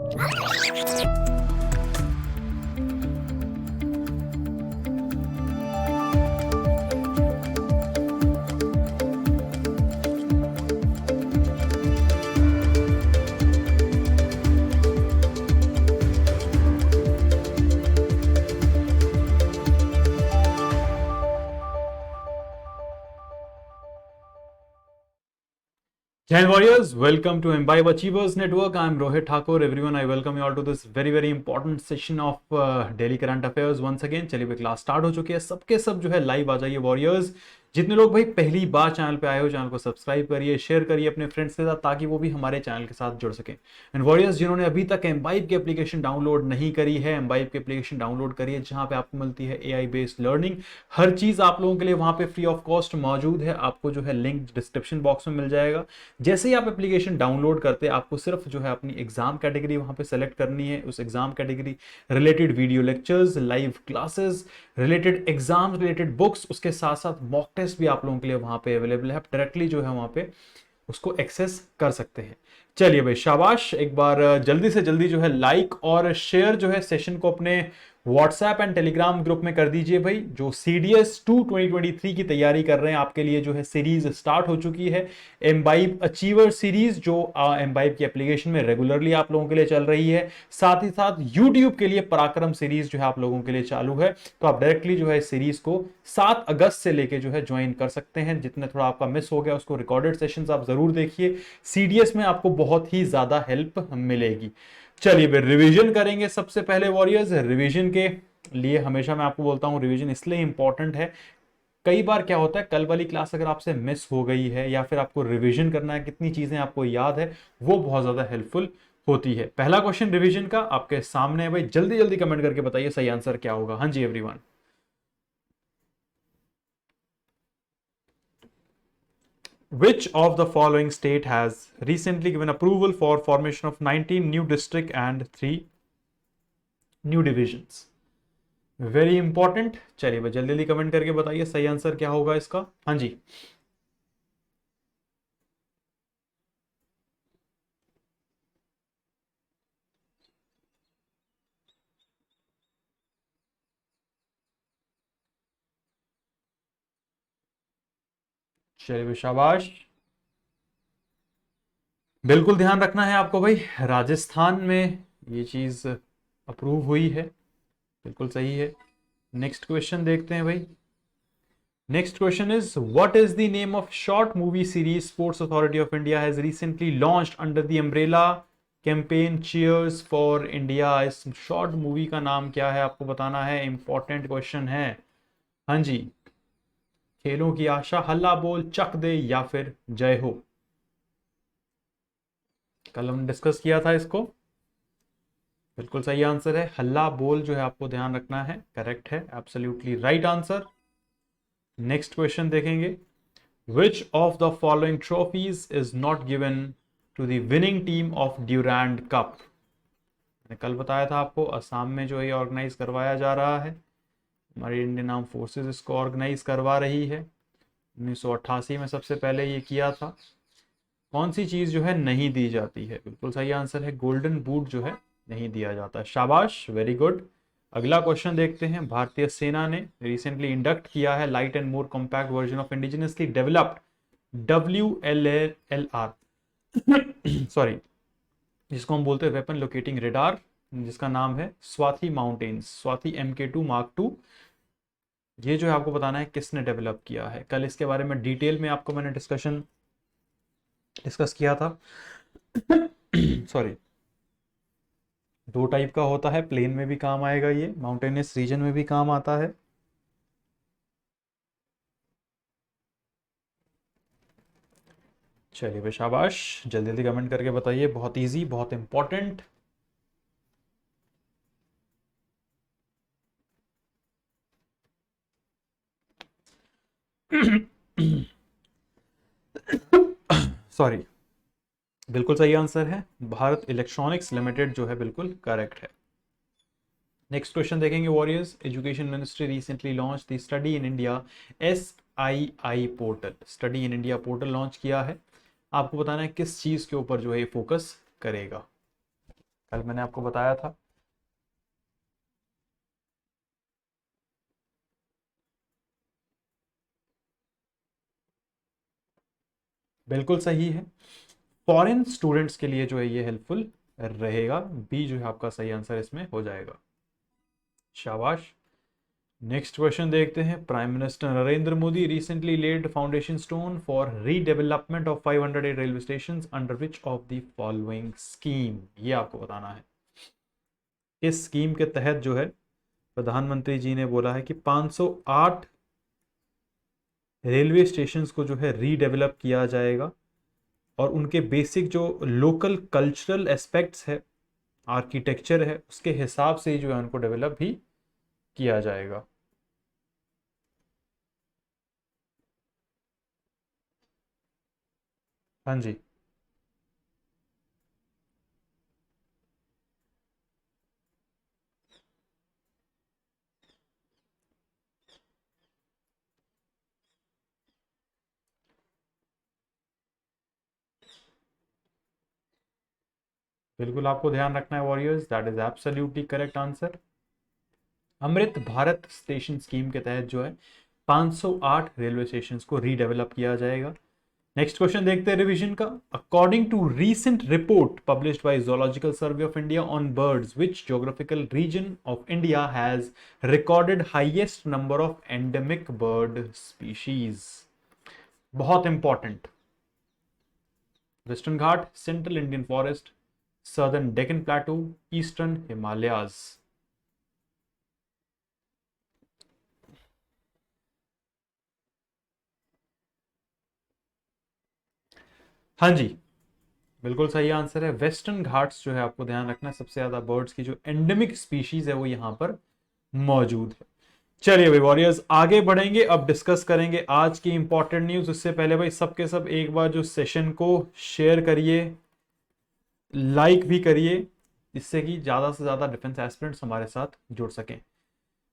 Jai Hind Warriors, welcome to Imbibe Achievers Network. I'm Rohit Thakur. Everyone, I welcome you all to this very important session of daily current affairs once again. चलिए भाई class start हो चुकी है, सबके सब जो है live आ जाइए वॉरियर्स। जितने लोग भाई पहली बार चैनल पे आए हो, चैनल को सब्सक्राइब करिए, शेयर करिए अपने फ्रेंड्स के साथ, ताकि वो भी हमारे चैनल के साथ जुड़ सकें। एंड वॉरियर्स, जिन्होंने अभी तक एम्बाइब की एप्लीकेशन डाउनलोड नहीं करी है, एम्बाइब की एप्लीकेशन डाउनलोड करिए, जहां पे आपको मिलती है एआई बेस्ड लर्निंग। हर चीज आप लोगों के लिए वहां पे फ्री ऑफ कॉस्ट मौजूद है। आपको जो है लिंक डिस्क्रिप्शन बॉक्स में मिल जाएगा। जैसे ही आप एप्लीकेशन डाउनलोड करते हैं, आपको सिर्फ जो है अपनी एग्जाम कैटेगरी वहां पे सेलेक्ट करनी है। उस exam category related video lectures, live classes, related exam, related books, उसके साथ साथ मॉक टेस्ट भी आप लोगों के लिए वहां पे अवेलेबल है। आप डायरेक्टली जो है वहां पे उसको एक्सेस कर सकते हैं। चलिए भाई शाबाश, एक बार जल्दी से जल्दी जो है लाइक और शेयर जो है सेशन को अपने व्हाट्सएप एंड टेलीग्राम ग्रुप में कर दीजिए भाई। जो CDS 2 2023 की तैयारी कर रहे हैं, आपके लिए जो है सीरीज स्टार्ट हो चुकी है, एम्बाइब अचीवर सीरीज, जो एम्बाइब की एप्लीकेशन में रेगुलरली आप लोगों के लिए चल रही है। साथ ही साथ यूट्यूब के लिए पराक्रम सीरीज जो है आप लोगों के लिए चालू है। तो आप डायरेक्टली जो है इस सीरीज को 7 अगस्त से लेके जो है ज्वाइन कर सकते हैं। जितने थोड़ा आपका मिस हो गया उसको रिकॉर्डेड सेशंस आप जरूर देखिए। CDS में आपको बहुत ही ज्यादा हेल्प मिलेगी। चलिए फिर रिवीजन करेंगे। सबसे पहले वॉरियर्स, रिवीजन के लिए हमेशा मैं आपको बोलता हूं रिवीजन इसलिए इंपॉर्टेंट है। कई बार क्या होता है, कल वाली क्लास अगर आपसे मिस हो गई है या फिर आपको रिवीजन करना है, कितनी चीजें आपको याद है, वो बहुत ज्यादा हेल्पफुल होती है। पहला क्वेश्चन रिवीजन का आपके सामने है भाई, जल्दी जल्दी कमेंट करके बताइए सही आंसर क्या होगा। हाँ जी everyone. Which of the following state has recently given approval for formation of 19 new district and 3 new divisions? Very important. चलिए भाई जल्दी जल्दी कमेंट करके बताइए सही आंसर क्या होगा इसका। हाँ जी, चलिए भाई शाबाश। बिल्कुल ध्यान रखना है आपको भाई, राजस्थान में ये चीज अप्रूव हुई है, बिल्कुल सही है। नेक्स्ट क्वेश्चन देखते हैं भाई। Next question is, what is the name of short movie series sports authority of India has recently launched under the umbrella campaign cheers for India? इस शॉर्ट मूवी का नाम क्या है आपको बताना है, इंपॉर्टेंट क्वेश्चन है। हाँ जी, खेलों की आशा, हल्ला बोल, चक दे या फिर जय हो? कल हमने डिस्कस किया था इसको। बिल्कुल सही आंसर है हल्ला बोल, जो है आपको ध्यान रखना है, करेक्ट है, absolutely right answer. Next question देखेंगे। Which of the following trophies is not given to the winning team of Durand Cup? मैंने कल बताया था आपको, असम में जो है ऑर्गेनाइज करवाया जा रहा है। हमारी इंडियन आर्म फोर्सेस इसको ऑर्गेनाइज करवा रही है। 1988 में सबसे पहले ये किया था। कौन सी चीज जो है नहीं दी जाती है? बिल्कुल सही आंसर है गोल्डन बूट जो है नहीं दिया जाता। शाबाश, वेरी गुड। अगला क्वेश्चन देखते हैं। भारतीय सेना ने रिसेंटली इंडक्ट किया है light and more compact version of indigenously developed WLR sorry, जिसको हम बोलते हैं वेपन लोकेटिंग रेडार, जिसका नाम है Swati mountains, Swati MK2 Mark 2। ये जो है आपको बताना है किसने डेवलप किया है। कल इसके बारे में डिटेल में आपको मैंने डिस्कस किया था। सॉरी, दो टाइप का होता है, प्लेन में भी काम आएगा, ये माउंटेनियस रीजन में भी काम आता है। चलिए भाई शाबाश, जल्दी जल्दी कमेंट करके बताइए, बहुत इजी, बहुत इंपॉर्टेंट। सॉरी, बिल्कुल सही आंसर है भारत इलेक्ट्रॉनिक्स लिमिटेड, जो है बिल्कुल करेक्ट है। नेक्स्ट क्वेश्चन देखेंगे warriors. Education ministry recently launch the study in India SII portal, study in India portal launch किया है। आपको बताना है किस चीज के ऊपर जो है फोकस करेगा। कल मैंने आपको बताया था। बिल्कुल सही है, फॉरेन स्टूडेंट्स के लिए जो है ये हेल्पफुल रहेगा। बी जो है आपका सही आंसर इसमें हो जाएगा। शाबाश। नेक्स्ट क्वेश्चन देखते हैं। Prime minister Narendra Modi recently laid foundation stone for redevelopment of 508 railway station under which of the following scheme, ये आपको बताना है। इस स्कीम के तहत जो है प्रधानमंत्री जी ने बोला है कि 508 रेलवे स्टेशंस को जो है रीडेवलप किया जाएगा और उनके बेसिक जो लोकल कल्चरल एस्पेक्ट्स है, आर्किटेक्चर है, उसके हिसाब से ही जो है उनको डेवलप भी किया जाएगा। हाँ जी, बिल्कुल आपको ध्यान रखना है warriors, that is absolutely correct answer. Amrit Bharat station scheme के तहत जो है 508 रेलवे स्टेशन को रीडेवलप किया जाएगा। नेक्स्ट क्वेश्चन देखते हैं रिवीजन का। According to recent report published by Zoological Survey of India on birds, which geographical region of India has recorded highest number of endemic bird species? बहुत important. Western Ghat, central Indian forest, southern Deccan plateau, eastern Himalayas. हाँ जी, बिल्कुल सही answer है। Western Ghats जो है आपको ध्यान रखना है, सबसे ज्यादा बर्ड्स की जो एंडेमिक स्पीशीज है वो यहां पर मौजूद है। चलिए भाई वॉरियर्स, आगे बढ़ेंगे, अब डिस्कस करेंगे आज की इंपॉर्टेंट न्यूज। उससे पहले भाई सबके सब एक बार जो सेशन को शेयर करिए, लाइक भी करिए, जिससे कि ज्यादा से ज्यादा डिफेंस एस्पिरेंट्स हमारे साथ जुड़ सकें।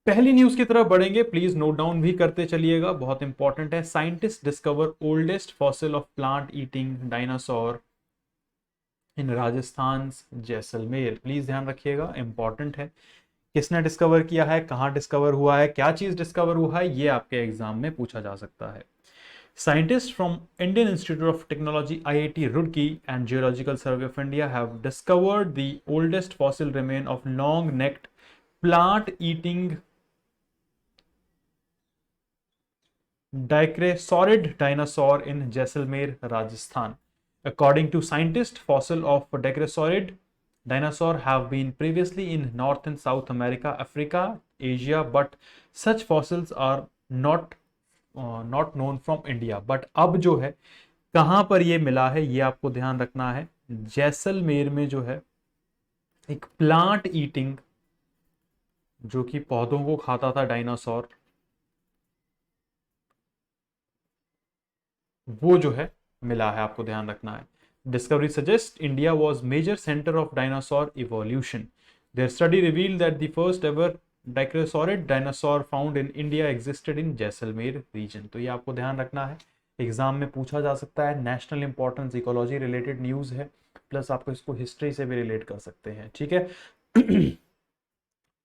पहली न्यूज की तरफ बढ़ेंगे, प्लीज नोट डाउन भी करते चलिएगा, बहुत इंपॉर्टेंट है। Scientist discover oldest fossil of plant eating dinosaur in Rajasthan Jaisalmer. Please ध्यान रखिएगा, इंपॉर्टेंट है। किसने डिस्कवर किया है, कहां डिस्कवर हुआ है, क्या चीज डिस्कवर हुआ है, ये आपके एग्जाम में पूछा जा सकता है। Scientists from Indian Institute of Technology IIT Roorkee and Geological Survey of India have discovered the oldest fossil remain of long-necked plant-eating Dicerasaurid dinosaur in Jaisalmer, Rajasthan. According to scientists, fossils of Dicerasaurid dinosaur have been previously in North and South America, Africa, Asia, but such fossils are not known from India. But अब जो है कहां पर ये मिला है ये आपको ध्यान रखना है। जैसलमेर में जो है एक प्लांट ईटिंग, जो कि पौधों को खाता था, डायनासोर, वो जो है मिला है, आपको ध्यान रखना है। Discovery suggest India was major centre of dinosaur evolution. Their study reveal that the first ever dicraeosaurid dinosaur found in India existed in Jaisalmer region. तो ये आपको ध्यान रखना है, एग्जाम में पूछा जा सकता है। National importance ecology related news है, प्लस आपको इसको हिस्ट्री से भी रिलेट कर सकते हैं, ठीक है।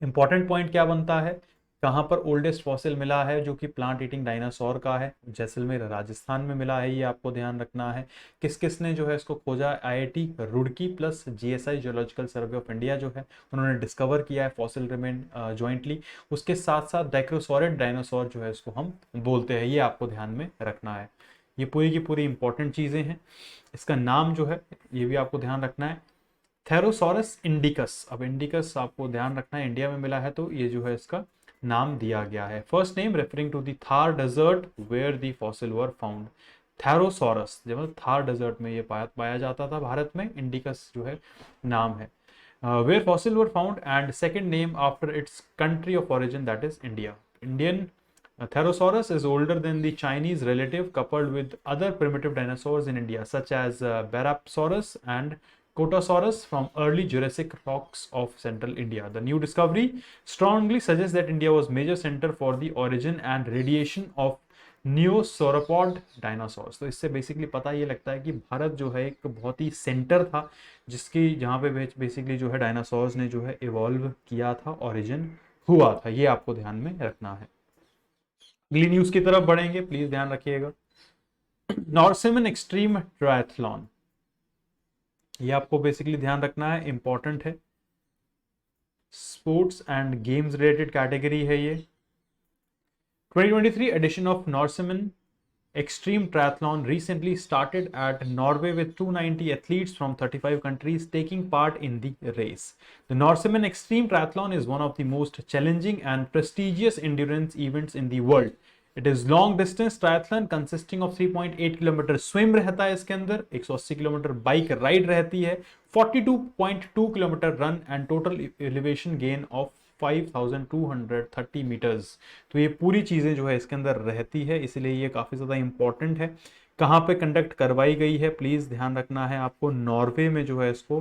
इंपॉर्टेंट पॉइंट क्या बनता है, कहां पर ओल्डेस्ट फॉसिल मिला है जो कि प्लांट ईटिंग डायनासोर का है, जैसलमेर राजस्थान में मिला है, ये आपको ध्यान रखना है। किस किस ने जो है इसको खोजा, IIT Roorkee plus GSI geological survey of India जो है उन्होंने डिस्कवर किया है फॉसिल रिमेन जॉइंटली। उसके साथ साथ डाइक्रोसॉरिड डायनासोर जो है इसको हम बोलते हैं, ये आपको ध्यान में रखना है। ये पूरी की पूरी इंपॉर्टेंट चीजें हैं। इसका नाम जो है ये भी आपको ध्यान रखना है, थेरोसॉरस इंडिकस। अब इंडिकस आपको ध्यान रखना है, इंडिया में मिला है तो ये जो है इसका नाम दिया गया है। First name referring to the Thar desert where the fossil were found. Tharosaurus जब थार डेजर्ट में ये पाया जाता था भारत में, इंडिकस जो है नाम है। Where fossil were found and second name after its country of origin that is India. Indian Therosaurus is older than the Chinese relative, coupled with other primitive dinosaurs in India, such as Barapsaurus and Cotosaurus from early Jurassic rocks of central India. The new discovery strongly suggests that India was major center for the origin and radiation of neosauropod dinosaurs. तो इससे basically पता ये लगता है कि भारत जो है एक बहुत ही सेंटर था जिसकी जहाँ पे बेसिकली जो है डायनासोर्स ने जो है इवॉल्व किया था, ओरिजिन हुआ था। ये आपको ध्यान में रखना है। अगली न्यूज की तरफ बढ़ेंगे, प्लीज ध्यान रखिएगा। नॉर्सेमन एक्सट्रीम ट्रायथलॉन, ये आपको बेसिकली ध्यान रखना है, इंपॉर्टेंट है। Sports and games related category है ये। 2023 edition of Norseman Extreme Triathlon recently started at Norway with 290 athletes from 35 countries taking part in the race. The Norseman Extreme Triathlon is one of the most challenging and prestigious endurance events in the world. It is long distance triathlon consisting of 3.8 kilometre swim रहता है इसके अंदर, 180 kilometre bike ride रहती है, 42.2 kilometre run and total elevation gain of 5230 metres. तो ये पूरी चीजें जो है इसके अंदर रहती है, इसलिए ये काफी ज्यादा इंपॉर्टेंट है। कहाँ पे कंडक्ट करवाई गई है प्लीज ध्यान रखना है आपको, नॉर्वे में जो है इसको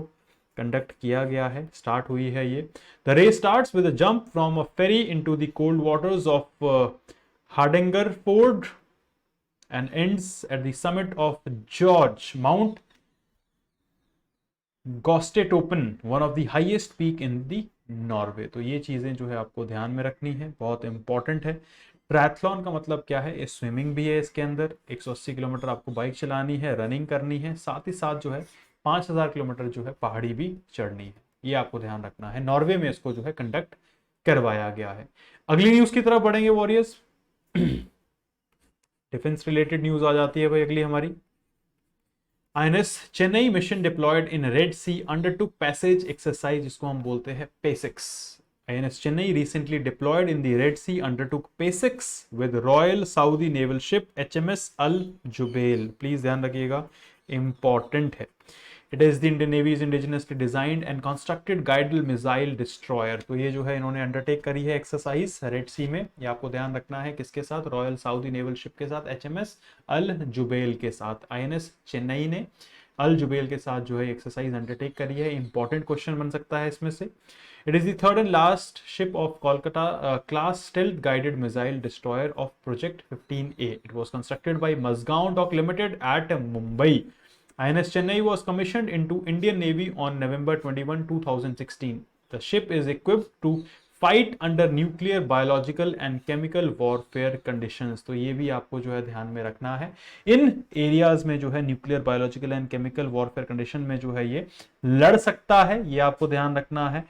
कंडक्ट किया गया है, स्टार्ट हुई है ये। The race starts with a jump from a ferry into the cold waters of Hardangerfjord and ends at the summit of George mount Gaustatoppen, one of the highest peak in the Norway. तो ये चीजें जो है आपको ध्यान में रखनी है, बहुत इंपॉर्टेंट है। ट्रायथलॉन का मतलब क्या है, ये स्विमिंग भी है इसके अंदर, 180 किलोमीटर आपको बाइक चलानी है, रनिंग करनी है, साथ ही साथ जो है 5000 किलोमीटर जो है पहाड़ी भी चढ़नी है। ये आपको ध्यान रखना है, नॉर्वे में इसको जो है कंडक्ट करवाया गया है। अगली न्यूज की तरफ बढ़ेंगे वॉरियर्स। डिफेंस रिलेटेड न्यूज आ जाती है भाई अगली हमारी। INS Chennai mission deployed in Red Sea undertook passage exercise, जिसको हम बोलते हैं PASSEX. INS Chennai recently deployed in the Red Sea undertook PASIX with Royal Saudi Naval Ship HMS Al Jubail। Please ध्यान रखिएगा, इंपॉर्टेंट है। It is the Indian navy's indigenously designed and constructed guided missile destroyer. तो ये जो है इन्होंने undertake करी है एक्सरसाइज रेड सी में, ये आपको ध्यान रखना है, किसके साथ, रॉयल सऊदी नेवल शिप के साथ, HMS अल जुबेल के साथ। INS चेन्नई ने अल जुबेल के साथ जो है एक्सरसाइज अंडरटेक करी है। इंपॉर्टेंट क्वेश्चन बन सकता है इसमें से। It is the third and last ship of Kolkata class stealth guided missile destroyer of Project 15A. It was constructed by Mazgaon Dock Limited at Mumbai. INS Chennai was commissioned into Indian Navy on November 21, 2016. The ship is equipped to fight under nuclear, biological and chemical warfare conditions। तो ये भी आपको जो है ध्यान में रखना है, इन एरियाज में जो है nuclear, biological and chemical warfare condition में जो है ये लड़ सकता है, ये आपको ध्यान रखना है।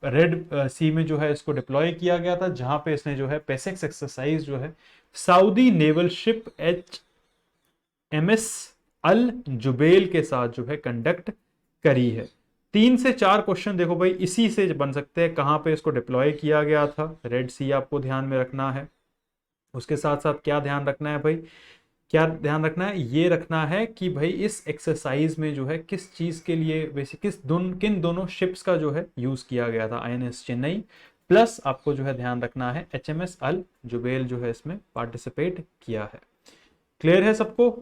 रेड सी में जो है इसको डिप्लॉय किया गया था, जहां पे इसने जो है पेसेक्स एक्सरसाइज जो है सऊदी नेवल शिप HMS अल जुबेल के साथ जो है कंडक्ट करी है। 3 से 4 क्वेश्चन देखो भाई इसी से बन सकते हैं, कहां पे इसको डिप्लॉय किया गया था, रेड सी आपको ध्यान में रखना है। उसके साथ साथ क्या ध्यान रखना है भाई, क्या ध्यान रखना है, ये रखना है कि भाई इस एक्सरसाइज में जो है किस चीज के लिए बेसिक किन दोनों शिप्स का जो है यूज किया गया था। INS चेन्नई प्लस आपको जो है ध्यान रखना है HMS अल जुबेल जो है इसमें पार्टिसिपेट किया है। क्लियर है सबको?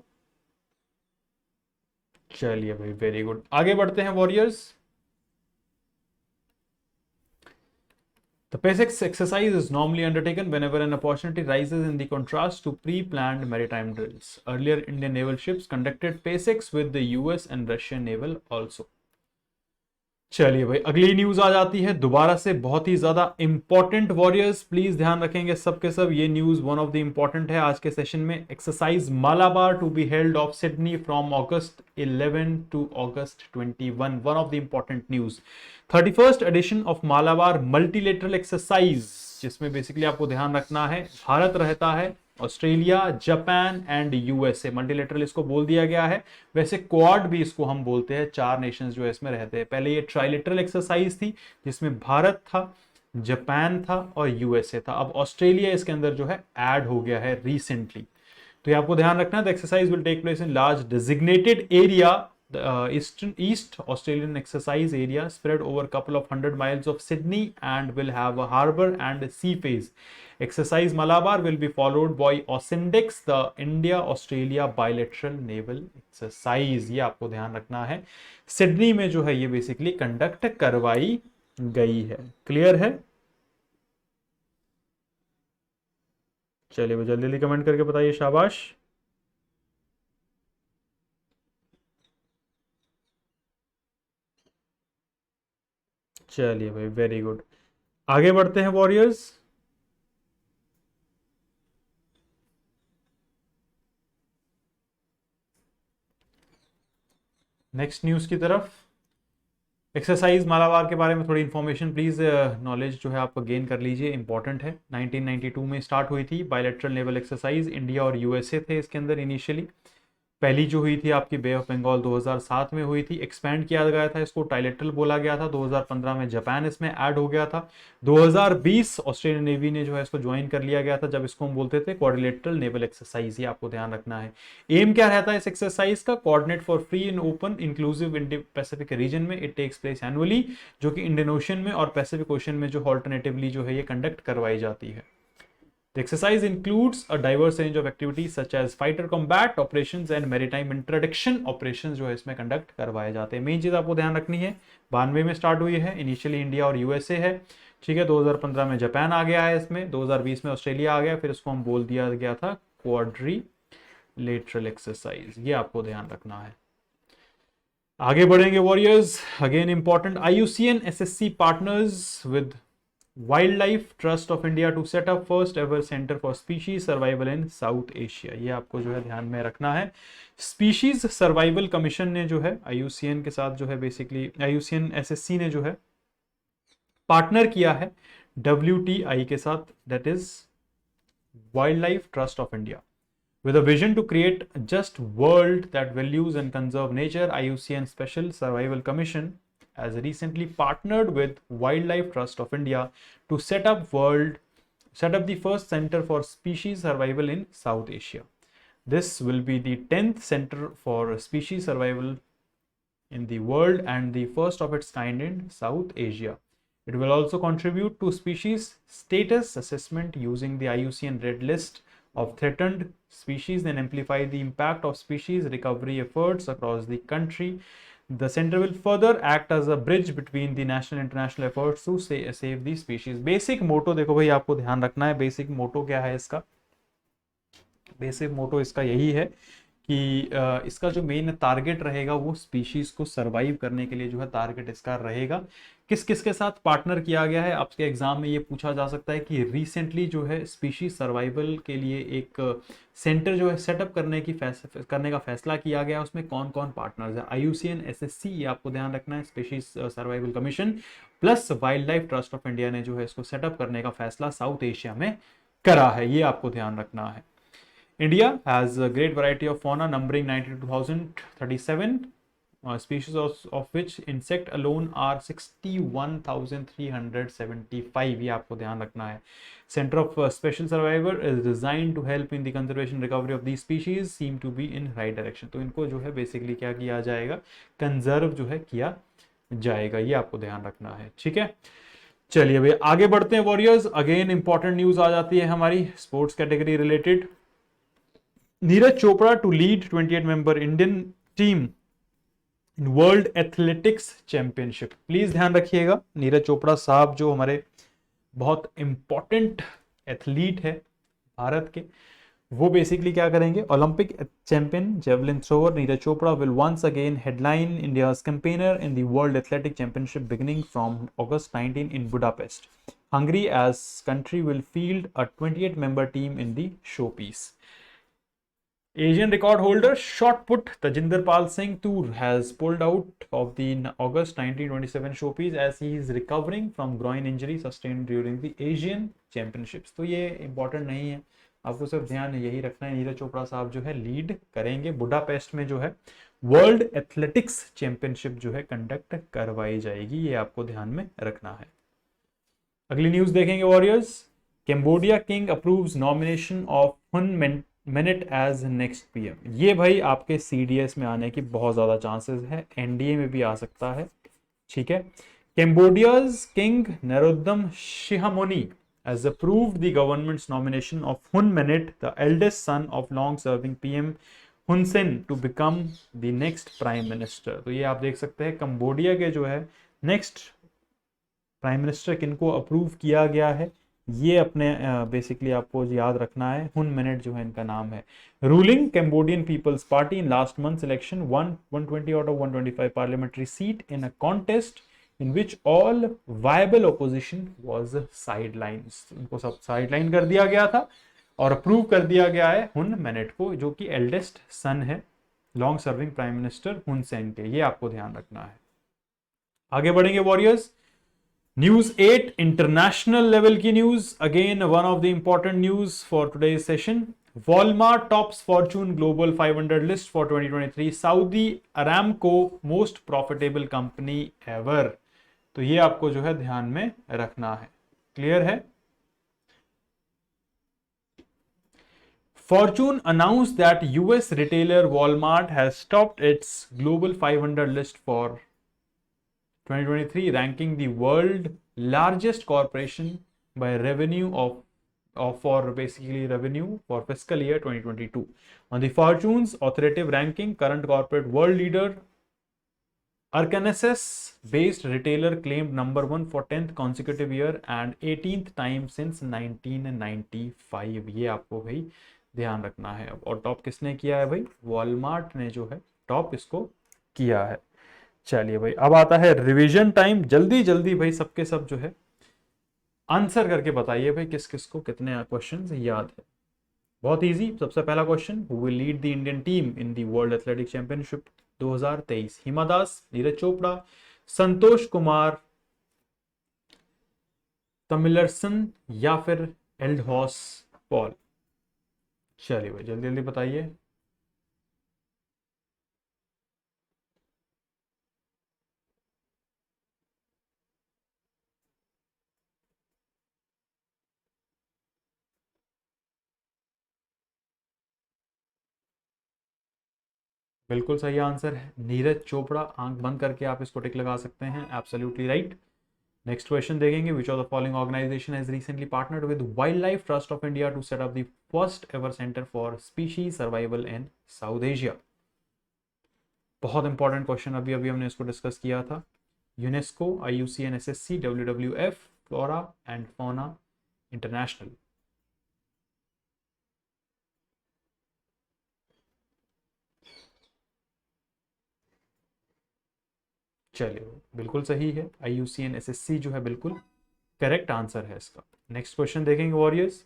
चलिए भाई, वेरी गुड, आगे बढ़ते हैं warriors. The PASIX exercise is normally undertaken whenever an opportunity rises in the contrast to pre-planned maritime drills. Earlier, Indian naval ships conducted PASIX with the US and Russian naval also. चलिए भाई, अगली news आ जाती है दोबारा से, बहुत ही ज्यादा इंपॉर्टेंट वॉरियर्स, प्लीज ध्यान रखेंगे सबके सब, ये news one of the important है आज के सेशन में। Exercise Malabar to be held off Sydney from August 11 to August 21, one of the important news. 31st edition of Malabar multilateral exercise, जिसमें बेसिकली आपको ध्यान रखना है भारत रहता है, Australia, Japan and USA, multilateral इसको बोल दिया गया है। वैसे क्वाड भी इसको हम बोलते हैं, 4 नेशंस जो है इसमें रहते हैं। पहले ये ट्राइलेटरल एक्सरसाइज थी जिसमें भारत था, जापान था और USA था। अब ऑस्ट्रेलिया इसके अंदर जो है ऐड हो गया है रिसेंटली, तो ये आपको ध्यान रखना है। The exercise will take place in large designated area, East Australian exercise area spread over a couple of 100 miles of Sydney and will have a harbour and a sea phase. Exercise Malabar will be followed by OCENDEX, the India-Australia bilateral naval exercise। ये आपको ध्यान रखना है, Sydney में जो है ये basically conduct करवाई गई है। क्लियर है? चलिए भाई जल्दी जल्दी कमेंट करके बताइए, शाबाश। चलिए भाई वेरी गुड। आगे बढ़ते हैं वॉरियर्स। नेक्स्ट न्यूज़ की तरफ। एक्सरसाइज मालाबार के बारे में थोड़ी इन्फॉर्मेशन प्लीज़, नॉलेज जो है आप गेन कर लीजिए, इंपॉर्टेंट है। 1992 में स्टार्ट हुई थी बायलैटरल नेवल एक्सरसाइज, इंडिया और यूएसए थे इसके अंदर इनिशियली। पहली जो हुई थी आपकी बे ऑफ बंगाल 2007 में हुई थी, एक्सपेंड किया गया था, इसको ट्राइलेटरल बोला गया था। 2015 में जापान इसमें ऐड हो गया था। 2020 ऑस्ट्रेलियन नेवी ने जो है इसको ज्वाइन कर लिया गया था, जब इसको हम बोलते थे क्वाड्रिलेटरल नेवल एक्सरसाइज। ये आपको ध्यान रखना है। एम क्या रहता है इस एक्सरसाइज का? Coordinate for free and open inclusive Indo Pacific region में इट टेक्स प्लेस एनुअली, जो कि इंडियन ओशन में और पैसिफिक ओशन में जो ऑल्टरनेटिवली जो है ये कंडक्ट करवाई जाती है। The exercise includes a diverse range of activities such as fighter combat operations and maritime interdiction operations जो है इसमें कंडक्ट करवाए जाते हैं। मेन चीज आपको ध्यान रखनी है, 92 में स्टार्ट हुई है, इनिशियली इंडिया और यूएसए है, ठीक है। 2015 में जापान आ गया है इसमें, 2020 में ऑस्ट्रेलिया आ गया, फिर इसको हम बोल दिया गया था क्वाड्रिलेटरल एक्सरसाइज। ये आपको ध्यान रखना है। आगे बढ़ेंगे warriors. Again important, IUCN SSC partners with Wildlife Trust of India to set up first ever center for species survival in South Asia। ये आपको जो है ध्यान में रखना है। स्पीशीज सर्वाइवल कमीशन ने जो है IUCN के साथ जो है बेसिकली IUCN SSC ने जो है पार्टनर किया है WTI के साथ, that is Wildlife Trust of India, with a vision to create a just world that values and conserve nature. IUCN Special Survival Commission has recently partnered with Wildlife Trust of India to set up the first center for species survival in South Asia. This will be the 10th center for species survival in the world and the first of its kind in South Asia. It will also contribute to species status assessment using the IUCN Red List of threatened species and amplify the impact of species recovery efforts across the country. The center will further act as a bridge between the national and international efforts to save the species. Basic motto देखो भाई, आपको ध्यान रखना है। Basic मोटो क्या है इसका? Basic मोटो इसका यही है कि इसका जो मेन टारगेट रहेगा वो स्पीशीज को सरवाइव करने के लिए जो है टारगेट इसका रहेगा। किस किस के साथ पार्टनर किया गया है? आपके एग्जाम में ये पूछा जा सकता है कि रिसेंटली जो है स्पीशीज सर्वाइवल के लिए एक सेंटर जो है सेटअप करने का फैसला किया गया, उसमें कौन कौन पार्टनर्स है? IUCN SSC, ये आपको ध्यान रखना है, species survival commission plus wild life trust of India ने जो है इसको सेटअप करने का फैसला साउथ एशिया में करा है। ये आपको ध्यान रखना है। India has a great variety of fauna numbering 92,037 species, of which insect alone are 61,375। ये आपको ध्यान रखना है। Center of Special Survivor is designed to help in the conservation recovery of these species seem to be in right direction। तो इनको जो है basically क्या किया जाएगा? कंजर्व जो है किया जाएगा। ये आपको ध्यान रखना है, ठीक है। चलिए भाई आगे बढ़ते हैं वॉरियर्स। अगेन इंपॉर्टेंट न्यूज आ जाती है हमारी sports category related. Neeraj Chopra to lead 28 member Indian team in world athletics championship. Please ध्यान रखिएगा, नीरज चोपड़ा साहब जो हमारे बहुत इंपॉर्टेंट एथलीट है भारत के, वो बेसिकली क्या करेंगे? Olympic champion javelin thrower Neeraj Chopra will once again headline India's campaigner in the world athletic championship beginning from August 19 in Budapest, Hungary, as country will field a 28 member team in the showpiece. Asian record holder shot put Tajinder Pal Singh Toor has pulled out of the August 1927 showpiece as he is recovering from groin injury sustained during the Asian Championships। तो ये important नहीं है, आपको सिर्फ ध्यान यही रखना है, नीरज चोपड़ा साहब जो है लीड करेंगे। बुडापेस्ट में जो है वर्ल्ड एथलेटिक्स चैंपियनशिप जो है कंडक्ट करवाई जाएगी, ये आपको ध्यान में रखना है। अगली न्यूज देखेंगे warriors. Cambodia king approves nomination of हुन मिनट एज नेक्स्ट PM। ये भाई आपके CDS में आने की बहुत ज़्यादा चांसेस है, NDA में भी आ सकता है, ठीक है। Cambodia's king Norodom Sihamoni has approved the government's nomination of Hun Manet, the eldest son of long-serving PM Hun Sen, to become the next prime minister। तो ये आप देख सकते हैं कंबोडिया के जो है नेक्स्ट प्राइम मिनिस्टर किनको अप्रूव किया गया है, ये अपने बेसिकली आपको याद रखना है। हुन मिनट जो है इनका नाम है। Ruling Cambodian People's party in last month election won 120 out of 125 parliamentary seat in a contest in which all viable opposition was sidelines. उनको सब साइडलाइन कर दिया गया था और अप्रूव कर दिया गया है हुन मिनट को, जो कि एल्डेस्ट सन है लॉन्ग सर्विंग प्राइम मिनिस्टर हुन सेन के। ये आपको ध्यान रखना है। आगे बढ़ेंगे वॉरियर्स। न्यूज 8 इंटरनेशनल लेवल की news, again one of the important news for today's session. Walmart tops Fortune global 500 list for 2023, Saudi Aramco most profitable company ever. तो ये आपको जो है ध्यान में रखना है। क्लियर है? Fortune announced that US retailer Walmart has topped its global 500 list for 2023, ranking the world largest corporation by revenue of for basically revenue for fiscal year 2022. On the Fortune's authoritative ranking, current corporate world leader Arkansas based retailer claimed number 1 for 10th consecutive year and 18th time since 1995। ये आपको भाई ध्यान रखना है। और top किसने किया है भाई? वॉलमार्ट ने जो है टॉप इसको किया है। चलिए भाई, अब आता है रिवीजन टाइम। जल्दी जल्दी भाई सबके सब जो है आंसर करके बताइए भाई किस किस को कितने क्वेश्चंस याद है। बहुत इजी। सबसे पहला question, who will lead the Indian team in the world athletic championship 2023? Hima Das, Neeraj Chopra, Santosh Kumar, तमिलरसन या फिर एल्डहॉस पॉल? चलिए भाई जल्दी जल्दी बताइए। बिल्कुल सही आंसर है नीरज चोपड़ा। आंख बंद करके आप इसको टिक लगा सकते हैं। Absolutely right. नेक्स्ट क्वेश्चन देखेंगे, which of the following organisation has recently partnered with wild life trust of India to set up the first ever centre for species survival in South Asia? बहुत important question, अभी अभी हमने इसको discuss किया था। UNESCO, IUCN, SSC, WWF, flora and fauna international. चलिए बिल्कुल सही है, IUCN SSC जो है बिल्कुल करेक्ट आंसर है इसका। नेक्स्ट क्वेश्चन देखेंगे warriors.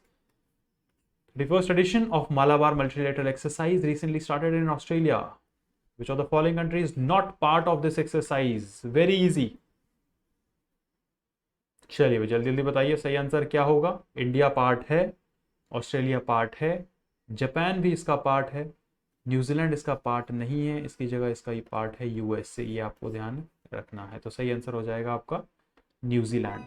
The first edition of Malabar multilateral exercise recently started in Australia. Which of the following country is not part of this exercise? Very easy. चलिए जल्दी जल्दी बताइए सही आंसर क्या होगा। इंडिया पार्ट है, ऑस्ट्रेलिया पार्ट है, जापान भी इसका पार्ट है, न्यूजीलैंड इसका पार्ट नहीं है, इसकी जगह इसका ये पार्ट है USA। ये आपको ध्यान रखना है। तो सही आंसर हो जाएगा आपका न्यूजीलैंड।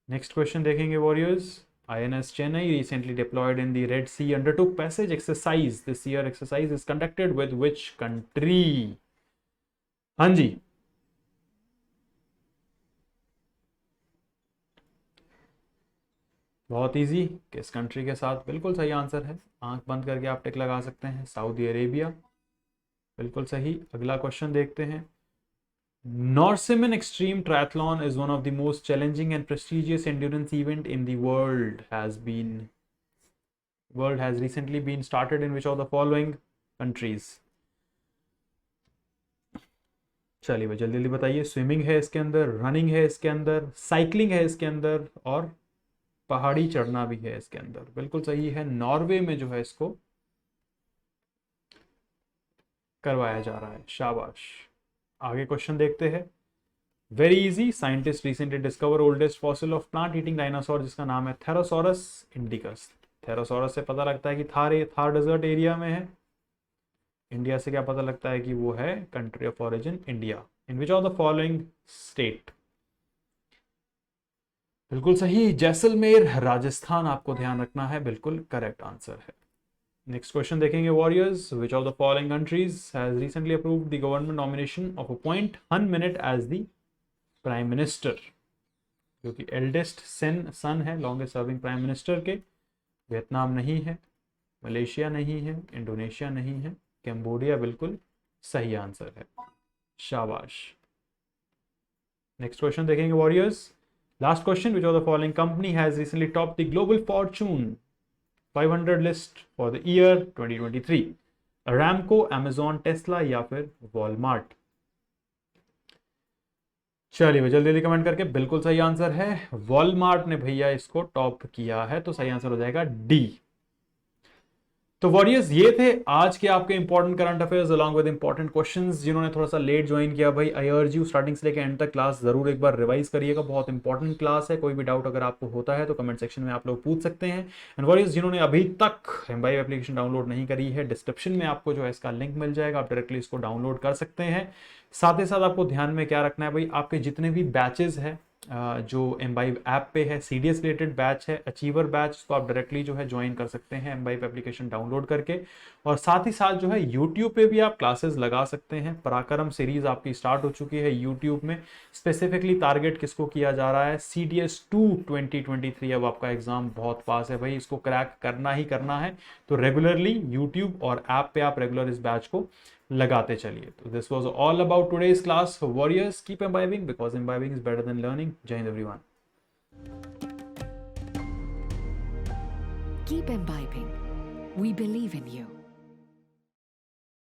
नेक्स्ट क्वेश्चन देखेंगे warriors. INS Chennai, recently deployed in the Red Sea, undertook passage exercise this year. Exercise is conducted with which country? हाँ जी, बहुत इजी। किस कंट्री के साथ? बिल्कुल सही आंसर है, आंख बंद करके आप टिक लगा सकते हैं, सऊदी अरेबिया। बिल्कुल सही। अगला क्वेश्चन देखते हैं। Norseman Extreme Triathlon is one of the most challenging and prestigious endurance event in the world. Has recently been started in which of the following countries? चलिए भाई जल्दी जल्दी बताइए। स्विमिंग है इसके अंदर, रनिंग है इसके अंदर, साइकिलिंग है इसके अंदर, और पहाड़ी चढ़ना भी है इसके अंदर। बिल्कुल सही है, नॉर्वे में जो है इसको करवाया जा रहा है। शाबाश। आगे क्वेश्चन देखते हैं। Very easy. Scientist recently discover oldest fossil of plant eating dinosaur, जिसका नाम है थेरोसोरस इंडिकस। थेरोसोरस से पता लगता है कि थार डेजर्ट एरिया में है। इंडिया से क्या पता लगता है कि वो है country of origin India. In which of the following state? बिल्कुल सही, जैसलमेर राजस्थान आपको ध्यान रखना है, बिल्कुल करेक्ट आंसर है। नेक्स्ट क्वेश्चन देखेंगे warriors. Which of the following countries has recently approved the government nomination of appoint Hun Manet as the prime minister? जो कि एल्डेस्ट सन है लॉन्गेस्ट सर्विंग प्राइम मिनिस्टर के। वियतनाम नहीं है, Malaysia नहीं है, इंडोनेशिया नहीं है, कैम्बोडिया बिल्कुल सही आंसर है। शाबाश। नेक्स्ट क्वेश्चन देखेंगे warriors. Last question, which of the following company has recently topped the global Fortune 500 list for the year 2023? Aramco, Amazon, Tesla या फिर Walmart? चलिए भाई जल्दी जल्दी कमेंट करके, बिल्कुल सही आंसर है वॉलमार्ट ने भैया इसको टॉप किया है, तो सही आंसर हो जाएगा डी। तो वॉरियर्स ये थे आज के आपके important current affairs along with important questions. जिन्होंने थोड़ा सा लेट ज्वाइन किया भाई, आई अर्ज यू स्टार्टिंग से लेकर एंड तक क्लास जरूर एक बार रिवाइज करिएगा, बहुत इंपॉर्टेंट क्लास है। कोई भी डाउट अगर आपको होता है तो कमेंट सेक्शन में आप लोग पूछ सकते हैं। एंड वॉरियर्स जिन्होंने अभी तक एम्बाइब एप्लीकेशन डाउनलोड नहीं करी है, डिस्क्रिप्शन में आपको जो है इसका लिंक मिल जाएगा, आप डायरेक्टली इसको डाउनलोड कर सकते हैं। साथ ही साथ आपको ध्यान में क्या रखना है भाई, आपके जितने भी बैचेज है जो एम्बाइब ऐप पे है, सीडीएस रिलेटेड बैच है, अचीवर बैच, उसको आप डायरेक्टली जो है ज्वाइन कर सकते हैं एम्बाइब एप्लीकेशन डाउनलोड करके। और साथ ही साथ जो है यूट्यूब पे भी आप क्लासेस लगा सकते हैं। पराक्रम सीरीज आपकी स्टार्ट हो चुकी है यूट्यूब में। स्पेसिफिकली टारगेट किसको किया जा रहा है? CDS 2 2023। अब आपका एग्जाम बहुत पास है भाई, इसको क्रैक करना ही करना है, तो रेगुलरली यूट्यूब और ऐप पे आप रेगुलर इस बैच को लगाते चलिए। तो this was all about today's class. Warriors keep imbibing because imbibing is better than learning. Jai Hind everyone. Keep imbibing. We believe in you.